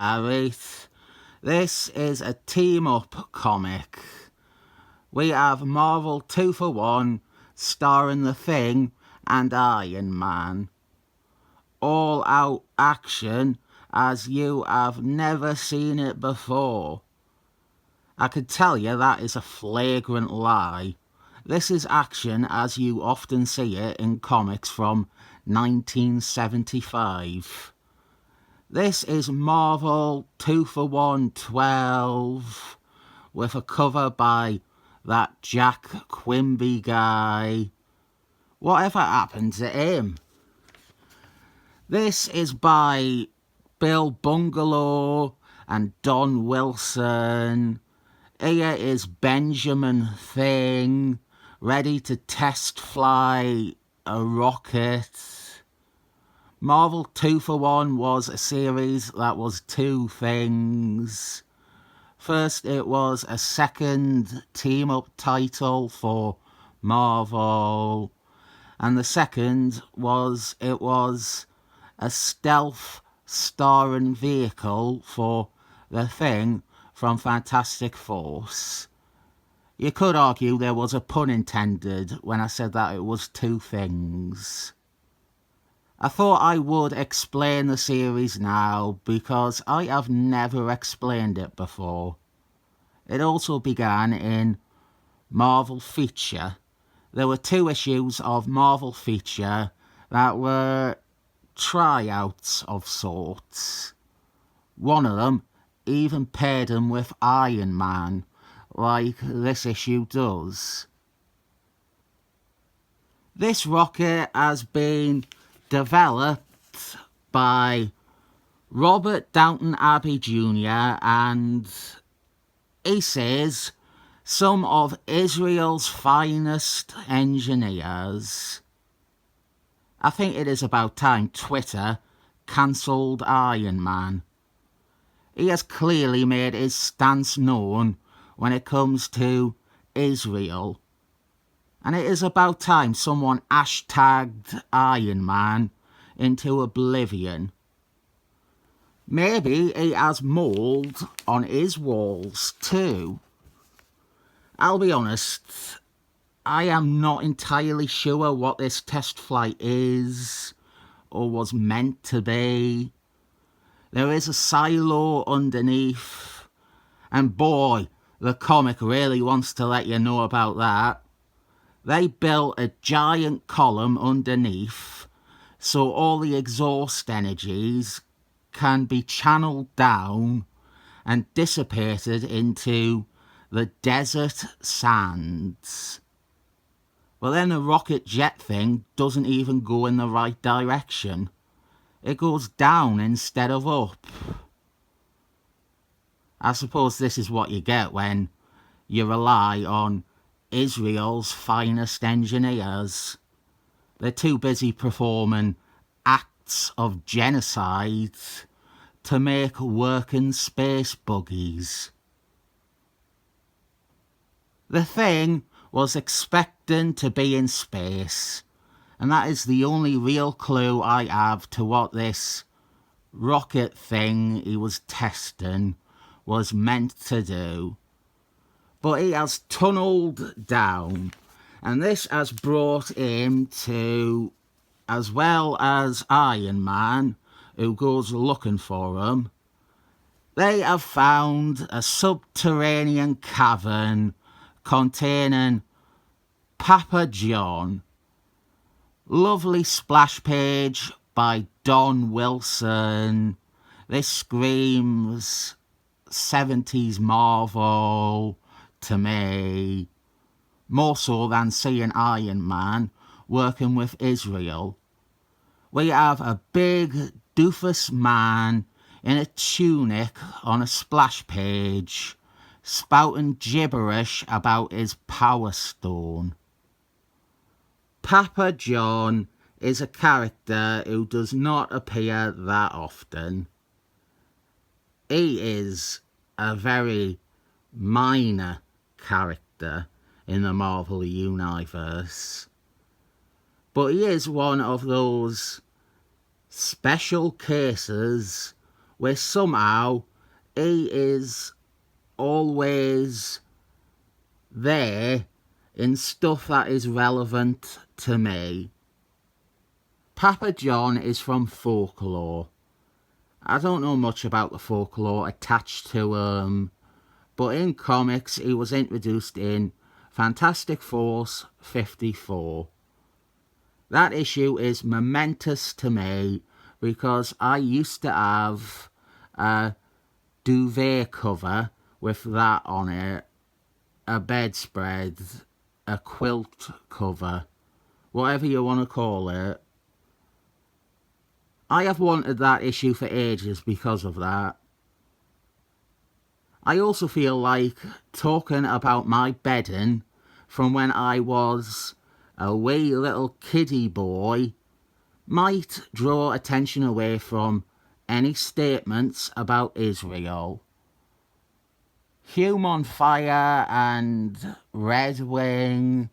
Alright, this is a team-up comic. We have Marvel 2 for 1 starring The Thing and Iron Man. All out action as you have never seen it before. I could tell you that is a flagrant lie. This is action as you often see it in comics from 1975. This is Marvel 2 for 1 12 with a cover by that Jack Quimby guy. Whatever happened to him? This is by Bill Bungalow and Don Wilson. Here is Benjamin Thing, ready to test fly a rocket. Marvel 2 for 1 was a series that was two things. First, it was a second team-up title for Marvel. And the second was, it was a stealth starring vehicle for The Thing from Fantastic Force. You could argue there was a pun intended when I said that it was two things. I thought I would explain the series now because I have never explained it before. It also began in Marvel Feature. There were 2 issues of Marvel Feature that were tryouts of sorts. One of them even paired him with Iron Man, like this issue does. This rocket has been developed by Robert Downton Abbey Jr. and he says some of Israel's finest engineers. I think it is about time Twitter cancelled Iron Man. He has clearly made his stance known when it comes to Israel. And it is about time someone hashtagged Iron Man into oblivion. Maybe he has mould on his walls too. I'll be honest, I am not entirely sure what this test flight is or was meant to be. There is a silo underneath, and boy, the comic really wants to let you know about that. They built a giant column underneath so all the exhaust energies can be channeled down and dissipated into the desert sands. Well, then the rocket jet thing doesn't even go in the right direction. It goes down instead of up. I suppose this is what you get when you rely on Israel's finest engineers. They're too busy performing acts of genocide to make working space buggies. The Thing was expecting to be in space, and that is the only real clue I have to what this rocket thing he was testing was meant to do. But he has tunnelled down, and this has brought him to, as well as Iron Man, who goes looking for him, they have found a subterranean cavern containing Papa John. Lovely splash page by Don Wilson. This screams 70s Marvel to me, more so than seeing Iron Man working with Israel. We have a big doofus man in a tunic on a splash page spouting gibberish about his power stone. Papa John is a character who does not appear that often. He is a very minor character in the Marvel Universe. But he is one of those special cases where somehow he is always there in stuff that is relevant to me. Papa John is from folklore. I don't know much about the folklore attached to him, but in comics he was introduced in Fantastic Force 54. That issue is momentous to me because I used to have a duvet cover with that on it, a bedspread, a quilt cover, whatever you want to call it. I have wanted that issue for ages because of that. I also feel like talking about my bedding from when I was a wee little kiddie boy might draw attention away from any statements about Israel. Hume on Fire and Red Wing,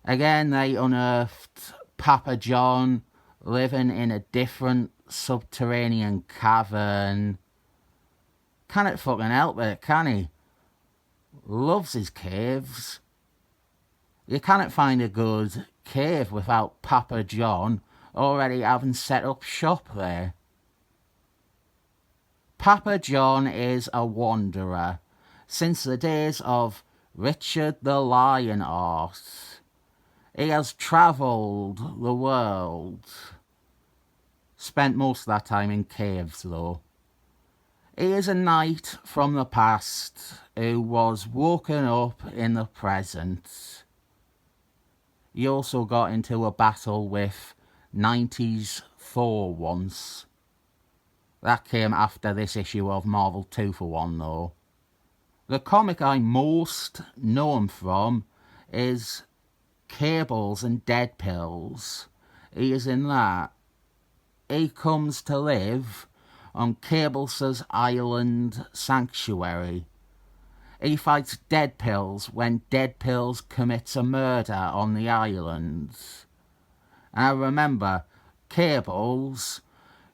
again they unearthed Papa John living in a different subterranean cavern. Can't fucking help it, can he? Loves his caves. You cannot find a good cave without Papa John already having set up shop there. Papa John is a wanderer since the days of Richard the Lionheart. He has travelled the world. Spent most of that time in caves though. He is a knight from the past who was woken up in the present. He also got into a battle with 90s Thor once. That came after this issue of Marvel 2 for 1 though. The comic I most know him from is Cables and Dead Pills. He is in that. He comes to live on Cables' island sanctuary. He fights Dead Pills when Dead Pills commits a murder on the island. And I remember Cables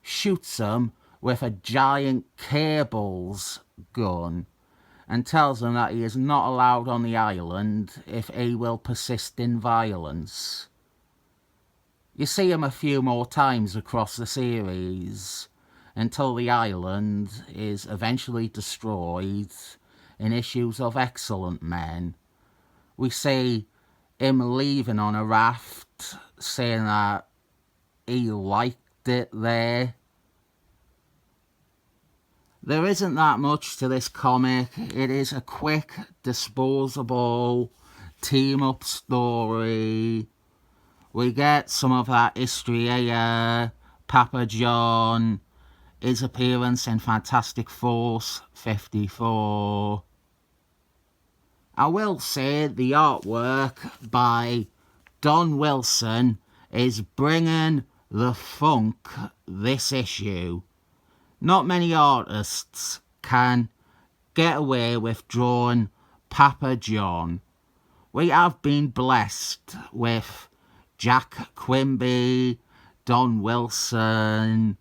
shoots him with a giant Cables gun and tells him that he is not allowed on the island if he will persist in violence. You see him a few more times across the series until the island is eventually destroyed in issues of Excellent Men. We see him leaving on a raft saying that he liked it there. There isn't that much to this comic. It is a quick, disposable team-up story. We get some of that history here. Papa John, his appearance in Fantastic Force 54. I will say the artwork by Don Wilson is bringing the funk this issue. Not many artists can get away with drawing Papa John. We have been blessed with Jack Quimby, Don Wilson,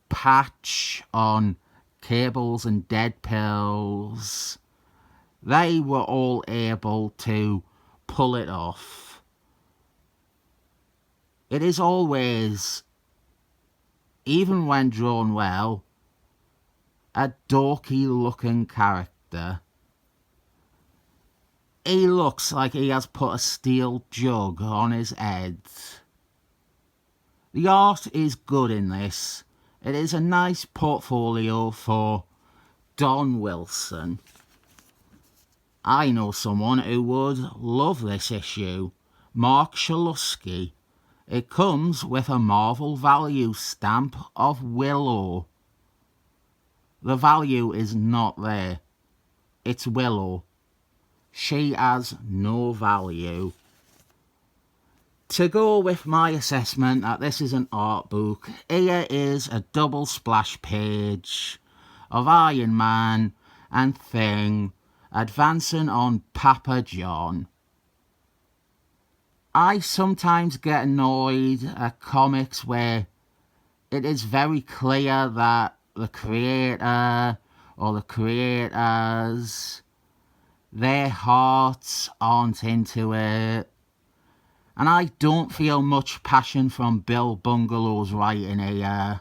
Patch on Cables and Dead Pills. They were all able to pull it off. It is always, even when drawn well, a dorky looking character. He looks like he has put a steel jug on his head. The art is good in this. It is a nice portfolio for Don Wilson. I know someone who would love this issue, Mark Shalusky. It comes with a Marvel value stamp of Willow. The value is not there. It's Willow. She has no value. To go with my assessment that this is an art book, here is a double splash page of Iron Man and Thing advancing on Papa John. I sometimes get annoyed at comics where it is very clear that the creator or the creators, their hearts aren't into it. And I don't feel much passion from Bill Bungalow's writing here.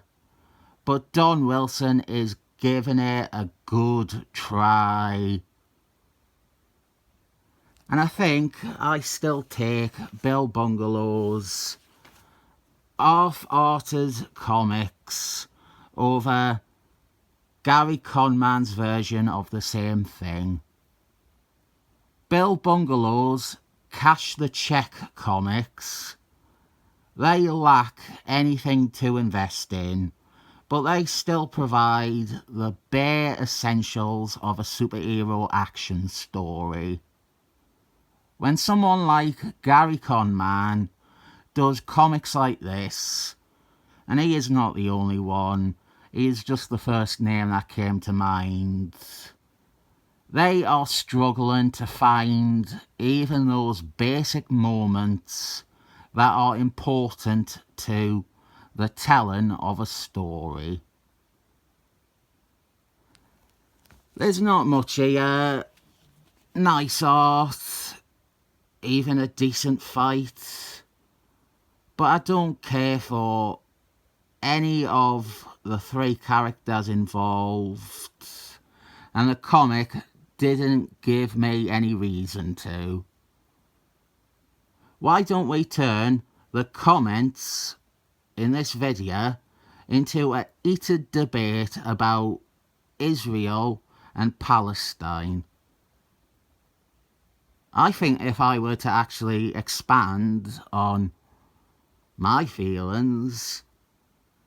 But Don Wilson is giving it a good try. And I think I still take Bill Bungalow's half-hearted comics over Gary Conman's version of the same thing. Bill Bungalow's cash the check comics, they lack anything to invest in, but they still provide the bare essentials of a superhero action story. When someone like Gary Conman does comics like this, and he is not the only one, he is just the first name that came to mind, they are struggling to find even those basic moments that are important to the telling of a story. There's not much here. Nice art, even a decent fight, but I don't care for any of the three characters involved, and the comic didn't give me any reason to. Why don't we turn the comments in this video into a heated debate about Israel and Palestine? I think if I were to actually expand on my feelings,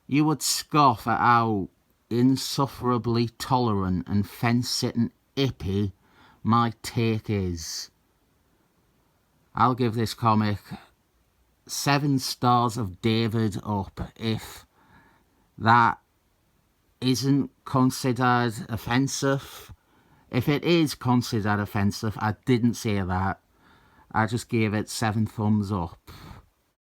you would scoff at how insufferably tolerant and fence-sitting hippie my take is. I'll give this comic 7 stars of David up if that isn't considered offensive. If it is considered offensive, I didn't say that. I just gave it 7 thumbs up.